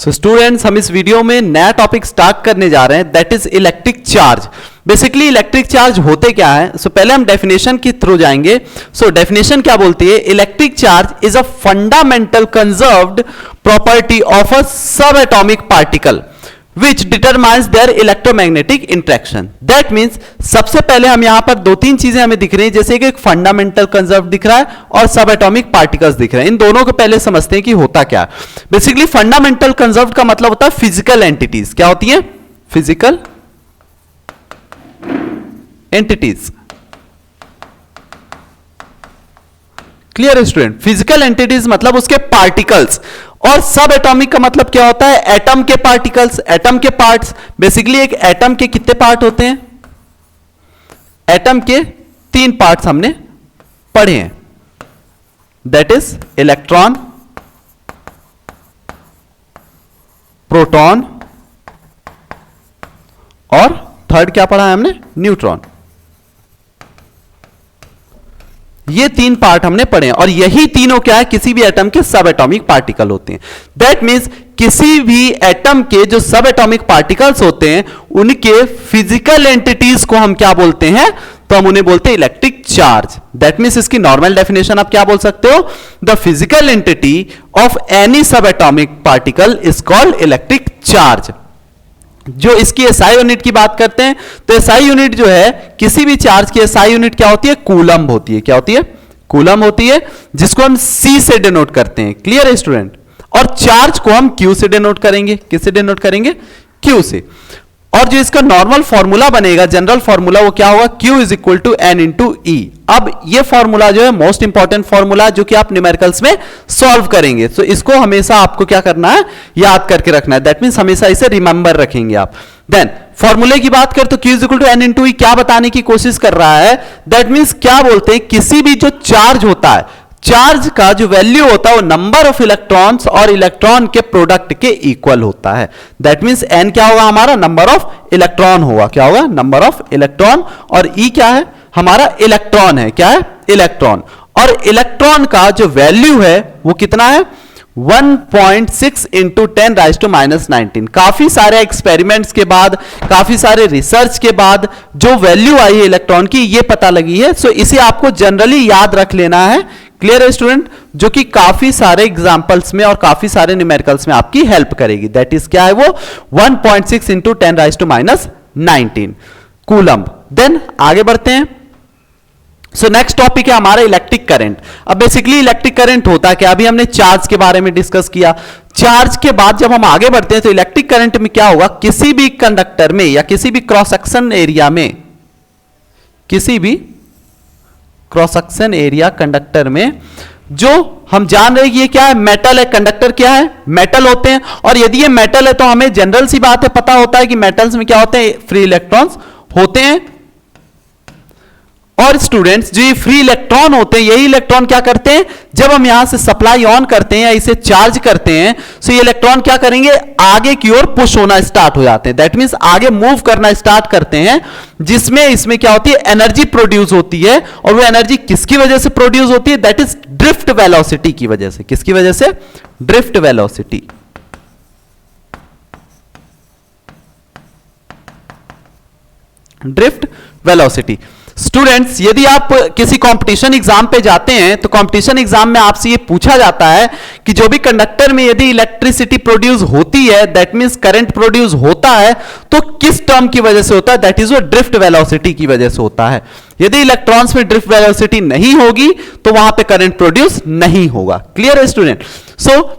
So students, हम इस video में नया टॉपिक स्टार्ट करने जा रहे हैं, that is electric charge. Basically electric charge होते क्या है? पहले हम डेफिनेशन के थ्रू जाएंगे। डेफिनेशन क्या बोलती है? Electric charge is a fundamental conserved property of a subatomic particle which determines their electromagnetic interaction. That means सबसे पहले हम यहां पर दो तीन चीजें हमें दिख रही हैं, जैसे कि एक फंडामेंटल कंजर्व दिख रहा है और सब एटॉमिक पार्टिकल्स दिख रहे हैं। इन दोनों को पहले समझते हैं कि होता क्या है। बेसिकली फंडामेंटल कंजर्व का मतलब होता है फिजिकल एंटिटीज। क्या होती है? Physical entities. क्लियर है स्टूडेंट? फिजिकल एंटिटीज मतलब उसके पार्टिकल्स। और सब एटॉमिक का मतलब क्या होता है? एटम के पार्टिकल्स, एटम के पार्ट्स। बेसिकली एक एटम के कितने पार्ट होते हैं? एटम के तीन पार्ट्स हमने पढ़े हैं, दैट इज इलेक्ट्रॉन, प्रोटॉन और थर्ड क्या पढ़ा है हमने? न्यूट्रॉन। ये तीन पार्ट हमने पढ़े हैं और यही तीनों क्या है? किसी भी एटम के सब एटॉमिक पार्टिकल होते हैं। दैट मींस किसी भी एटम के जो सब एटॉमिक पार्टिकल्स होते हैं उनके फिजिकल एंटिटीज को हम क्या बोलते हैं? तो हम उन्हें बोलते हैं इलेक्ट्रिक चार्ज। दैट मींस इसकी नॉर्मल डेफिनेशन आप क्या बोल सकते हो? The physical entity of any subatomic particle is called electric charge. जो इसकी एसआई यूनिट की बात करते हैं तो एसआई यूनिट जो है, किसी भी चार्ज की एसआई यूनिट क्या होती है? कूलम्ब होती है। क्या होती है? कूलम्ब होती है, जिसको हम सी से डिनोट करते हैं। क्लियर है स्टूडेंट? और चार्ज को हम क्यू से डिनोट करेंगे। किससे डिनोट करेंगे? क्यू से। और जो इसका नॉर्मल फॉर्मूला बनेगा, जनरल फॉर्मूला, वो क्या होगा? Q is equal to n into e. अब ये फॉर्मूला जो है मोस्ट इंपॉर्टेंट फॉर्मूला, जो कि आप न्यूमेरिकल्स में सॉल्व करेंगे। तो इसको हमेशा आपको क्या करना है? याद करके रखना है। दैट मींस हमेशा इसे रिमेंबर रखेंगे आप। देन फॉर्मूले की बात करें तो Q is equal to n into e क्या बताने की कोशिश कर रहा है? दैट मींस क्या बोलते हैं? किसी भी जो चार्ज होता है, चार्ज का जो वैल्यू होता है वो नंबर ऑफ इलेक्ट्रॉन्स और इलेक्ट्रॉन के प्रोडक्ट के इक्वल होता है। दैट मींस एन क्या होगा? हमारा नंबर ऑफ इलेक्ट्रॉन होगा। क्या होगा? Number of electron. और ई क्या है? हमारा इलेक्ट्रॉन है। क्या है? इलेक्ट्रॉन। और इलेक्ट्रॉन का जो वैल्यू है वो कितना है? 1.6 इंटू 10 राइज टू -19। काफी सारे एक्सपेरिमेंट्स के बाद, काफी सारे रिसर्च के बाद जो वैल्यू आई है इलेक्ट्रॉन की, ये पता लगी है। सो इसे आपको जनरली याद रख लेना है। क्लियर है स्टूडेंट? जो कि काफी सारे एग्जांपल्स में और काफी सारे न्यूमेरिकल्स में आपकी हेल्प करेगी। दैट इज क्या है वो? 1.6 into 10 raise to -19 coulomb. Then आगे बढ़ते हैं। नेक्स्ट टॉपिक है हमारा इलेक्ट्रिक करंट। अब बेसिकली इलेक्ट्रिक करंट होता क्या? अभी हमने चार्ज के बारे में डिस्कस किया। चार्ज के बाद जब हम आगे बढ़ते हैं तो इलेक्ट्रिक करंट में क्या होगा? किसी भी कंडक्टर में या किसी भी क्रॉस सेक्शन एरिया में, किसी भी क्रॉस सेक्शन एरिया कंडक्टर में, जो हम जान रहे हैं ये क्या है? मेटल है। कंडक्टर क्या है? मेटल होते हैं। और यदि ये मेटल है तो हमें जनरल सी बात है, पता होता है कि मेटल्स में क्या होते हैं? फ्री इलेक्ट्रॉन्स होते हैं। और स्टूडेंट्स, जो ये फ्री इलेक्ट्रॉन होते हैं, यही इलेक्ट्रॉन क्या करते हैं? जब हम यहां से सप्लाई ऑन करते हैं या इसे चार्ज करते हैं, तो ये इलेक्ट्रॉन क्या करेंगे? आगे की ओर पुश होना स्टार्ट हो जाते हैं। दैट मींस आगे मूव करना स्टार्ट करते हैं, जिसमें इसमें क्या होती है? एनर्जी प्रोड्यूस होती है। और वो एनर्जी किसकी वजह से प्रोड्यूस होती है? दैट इज ड्रिफ्ट वेलोसिटी की वजह से। किसकी वजह से? Drift velocity. Drift velocity. Students, यदि आप किसी कंपटीशन एग्जाम पे जाते हैं तो कंपटीशन एग्जाम में आपसे ये पूछा जाता है कि जो भी कंडक्टर में यदि इलेक्ट्रिसिटी प्रोड्यूस होती है, दैट मींस करंट प्रोड्यूस होता है, तो किस टर्म की वजह से होता है? दैट इज वो ड्रिफ्ट वेलोसिटी की वजह से होता है। यदि इलेक्ट्रॉन्स में ड्रिफ्ट वेलोसिटी नहीं होगी तो वहां पे करंट प्रोड्यूस नहीं होगा। क्लियर है स्टूडेंट?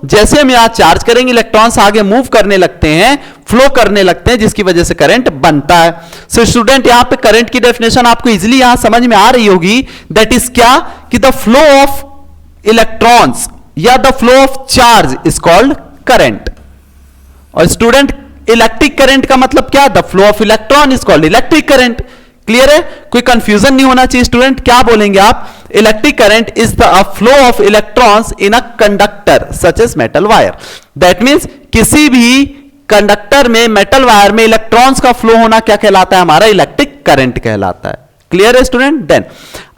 जैसे हम यहां चार्ज करेंगे, इलेक्ट्रॉन्स आगे मूव करने लगते हैं, फ्लो करने लगते हैं, जिसकी वजह से करंट बनता है। स्टूडेंट, यहां पे करंट की डेफिनेशन आपको इजीली यहां समझ में आ रही होगी। दैट इज क्या? कि द फ्लो ऑफ इलेक्ट्रॉन्स या the flow of charge is called current. और स्टूडेंट, इलेक्ट्रिक करंट का मतलब क्या? The flow of electron is called electric current. Clear है? कोई कंफ्यूजन नहीं होना चाहिए स्टूडेंट। क्या बोलेंगे आप? Electric current is the flow of electrons in a conductor such as metal wire. That means किसी भी कंडक्टर में, मेटल वायर में इलेक्ट्रॉन्स का फ्लो होना क्या कहलाता है? हमारा इलेक्ट्रिक करंट कहलाता है। क्लियर है स्टूडेंट? देन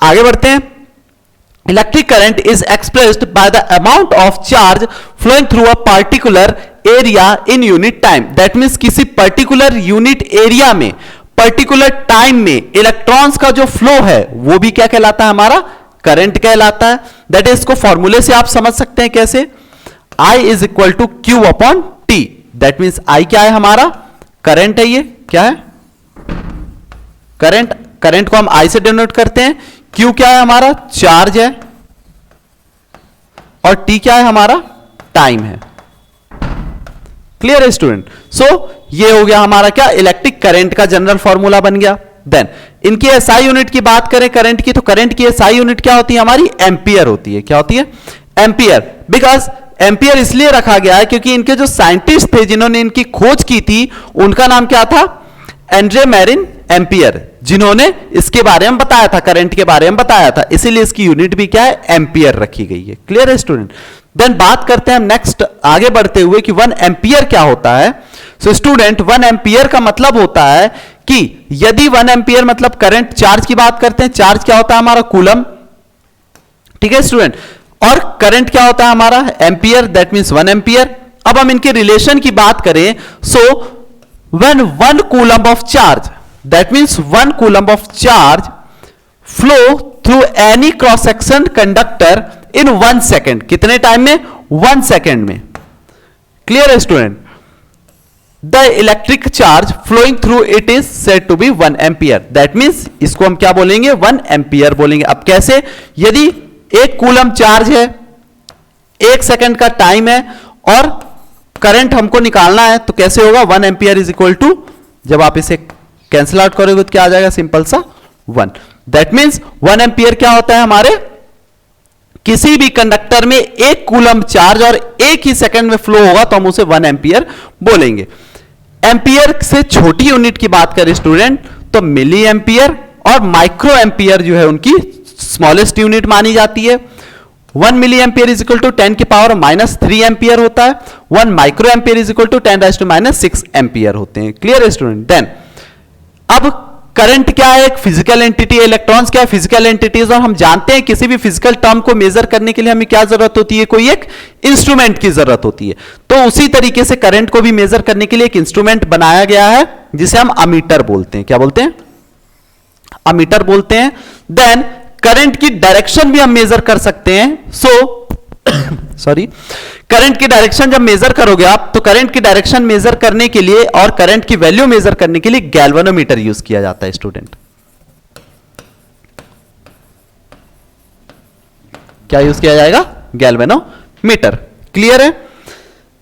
आगे बढ़ते हैं। Electric current is expressed by the amount of charge flowing through a particular area in unit time. That means किसी पर्टिकुलर यूनिट एरिया में पर्टिकुलर टाइम में इलेक्ट्रॉन्स का जो फ्लो है वो भी क्या कहलाता है, हमारा करंट कहलाता है। दैट इज, इसको फॉर्मूले से आप समझ सकते हैं कैसे, I is equal to q upon t. That means I क्या है, हमारा करंट है, ये क्या है करंट, करंट को हम I से डिनोट करते हैं, Q क्या है हमारा चार्ज है, और T क्या है हमारा टाइम है। क्लियर है स्टूडेंट? सो ये हो गया हमारा क्या, इलेक्ट्रिक करंट का जनरल फॉर्मूला बन गया। देन इनकी एसआई यूनिट की बात करें करंट की, तो करंट की एसआई यूनिट क्या होती है हमारी, एम्पियर होती है। क्या होती है, एम्पियर। बिकॉज एम्पियर इसलिए रखा गया है क्योंकि इनके जो साइंटिस्ट थे जिन्होंने इनकी खोज की थी उनका नाम क्या था, एंड्रे मैरिन एम्पियर, जिन्होंने इसके बारे में बताया था, करंट के बारे में बताया था, इसीलिए इसकी यूनिट भी क्या है, एम्पियर रखी गई है। क्लियर है स्टूडेंट? देन बात करते हैं हम नेक्स्ट आगे बढ़ते हुए कि 1 एम्पियर क्या होता है। सो स्टूडेंट 1 एम्पियर का मतलब होता है कि यदि 1 एम्पियर मतलब करंट, चार्ज की बात करते हैं, चार्ज क्या होता है हमारा कूलम, ठीक है स्टूडेंट, और करंट क्या होता है हमारा एम्पियर, दैट मींस 1 एम्पियर। अब हम इनके रिलेशन की बात करें, so when 1 coulomb of charge, that means 1 coulomb of charge flow through any cross section conductor in 1 second, कितने टाइम में, 1 सेकेंड में। क्लियर है student? The electric charge flowing through it is said to be 1 ampere. That means इसको हम क्या बोलेंगे, 1 ampere बोलेंगे। अब कैसे, यदि 1 कूलम चार्ज है, 1 सेकेंड का टाइम है और करंट हमको निकालना है, तो कैसे होगा, 1 एम्पियर इज इक्वल टू, जब आप इसे कैंसिल आउट करोगे तो क्या आ जाएगा, सिंपल सा 1। दैट मींस 1 एम्पियर क्या होता है हमारे, किसी भी कंडक्टर में 1 कूलम चार्ज और 1 ही सेकंड में फ्लो होगा तो हम उसे 1 एम्पियर बोलेंगे। एम्पियर से छोटी यूनिट की बात करें स्टूडेंट तो मिली एम्पियर और माइक्रो एम्पियर जो है उनकी स्मॉलेस्ट यूनिट मानी जाती है। 1 milliampere is equal to 10 की पावर -3 एम्पियर होता है। 1 microampere is equal to 10⁻⁻6 ampere होते हैं। क्लियर है स्टूडेंट? देन अब करंट क्या है, एक फिजिकल एंटिटी, इलेक्ट्रॉन्स क्या है, फिजिकल एंटिटीज, और हम जानते हैं किसी भी फिजिकल टर्म को मेजर करने के लिए हमें क्या जरूरत होती है, कोई एक इंस्ट्रूमेंट की जरूरत होती है। तो उसी तरीके से करंट को भी मेजर करने के लिए एक इंस्ट्रूमेंट बनाया गया है जिसे हम अमीटर बोलते हैं। क्या बोलते हैं, अमीटर बोलते हैं। देन करंट की डायरेक्शन भी हम मेजर कर सकते हैं। सॉरी, करंट की डायरेक्शन जब मेजर करोगे आप, तो करंट की डायरेक्शन मेजर करने के लिए और करंट की वैल्यू मेजर करने के लिए गैल्वेनोमीटर यूज किया जाता है स्टूडेंट। क्या यूज किया जाएगा, गैल्वेनोमीटर। क्लियर है?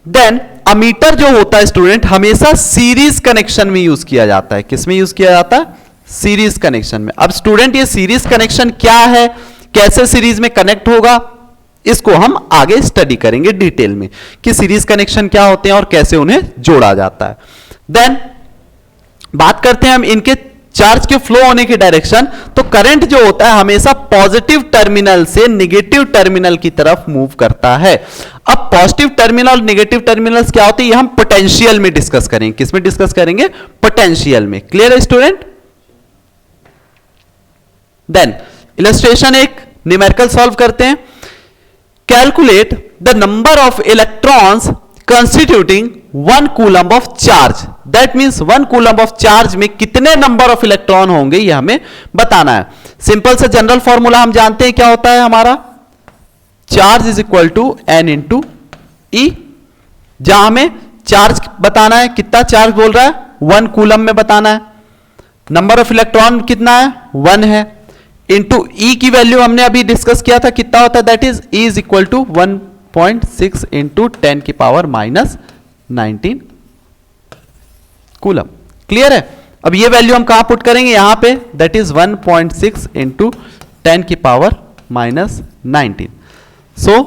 देन अमीटर जो होता है स्टूडेंट हमेशा सीरीज कनेक्शन में यूज किया जाता है। किस में यूज किया जाता है, सीरीज कनेक्शन में। अब स्टूडेंट ये सीरीज कनेक्शन क्या है, कैसे सीरीज में कनेक्ट होगा, इसको हम आगे स्टडी करेंगे डिटेल में कि सीरीज कनेक्शन क्या होते हैं और कैसे उन्हें जोड़ा जाता है। देन बात करते हैं हम इनके चार्ज के फ्लो होने की डायरेक्शन। तो करंट जो होता है हमेशा पॉजिटिव टर्मिनल से नेगेटिव टर्मिनल की तरफ मूव करता है। अब पॉजिटिव टर्मिनल और नेगेटिव टर्मिनल्स क्या होते हैं, ये हम पोटेंशियल में डिस्कस करेंगे। किस में डिस्कस करेंगे, पोटेंशियल में। क्लियर है स्टूडेंट? देन इलस्ट्रेशन एक न्यूमेरिकल सॉल्व करते हैं। Calculate the number of electrons constituting 1 coulomb of charge. That means 1 coulomb of charge में कितने नंबर ऑफ इलेक्ट्रॉन होंगे ये हमें बताना है। सिंपल से जनरल फॉर्मूला हम जानते हैं क्या होता है हमारा, charge is equal to n into e. जहां हमें चार्ज बताना है, कितना चार्ज बोल रहा है, 1 कूलम में बताना है। नंबर ऑफ इलेक्ट्रॉन कितना है, 1 है, इंटू ई की वैल्यू हमने अभी डिस्कस किया था कितना होता है, that is e is equal to 1.6 into 10 की पावर -19 कूलम। क्लियर है? अब ये वैल्यू हम कहां पुट करेंगे, यहां पे, दैट इज 1.6 इंटू 10 की power -19। So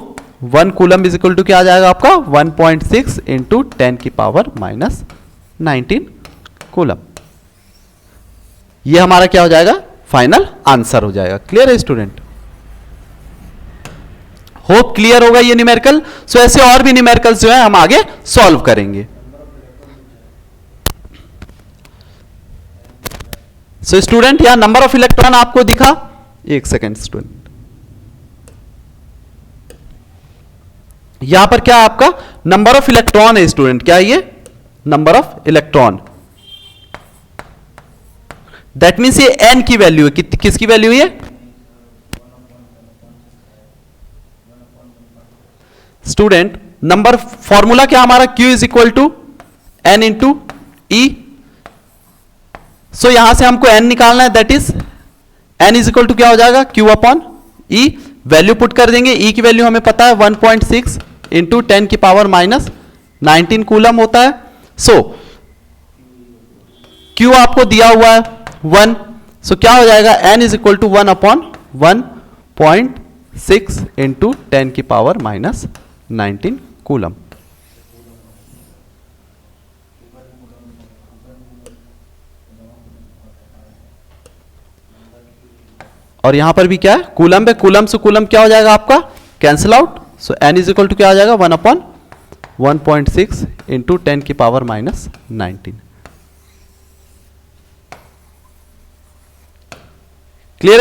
1 coulomb is equal to क्या आ जाएगा आपका, 1.6 इंटू 10 की पावर -19 कूलम। ये हमारा क्या हो जाएगा, फाइनल आंसर हो जाएगा। क्लियर है स्टूडेंट? होप क्लियर होगा ये न्यूमेरिकल। सो ऐसे और भी न्यूमेरिकल्स जो है हम आगे सॉल्व करेंगे। सो स्टूडेंट यहां नंबर ऑफ इलेक्ट्रॉन आपको दिखा, एक सेकेंड स्टूडेंट, यहां पर क्या है आपका नंबर ऑफ इलेक्ट्रॉन है स्टूडेंट, क्या है ये number of electron. That means ये n की वैल्यू है, किसकी वैल्यू है स्टूडेंट? नंबर फॉर्मूला क्या हमारा Q is equal to n into e. So यहां से हमको n निकालना है, that is n is equal to क्या हो जाएगा Q upon e. Value put कर देंगे, ई की वैल्यू हमें पता है 1.6 इंटू 10 की पावर माइनस 19 कूलम होता है। सो Q आपको दिया हुआ है 1, सो क्या हो जाएगा n is equal to 1 upon 1.6 into 10 की पावर माइनस 19 कूलम। और यहां पर भी क्या है कूलम पे, कूलम से कूलम क्या हो जाएगा आपका cancel out. So n is equal to क्या हो जाएगा 1 अपॉन 1.6 इंटू 10 की पावर माइनस 19। क्लियर है?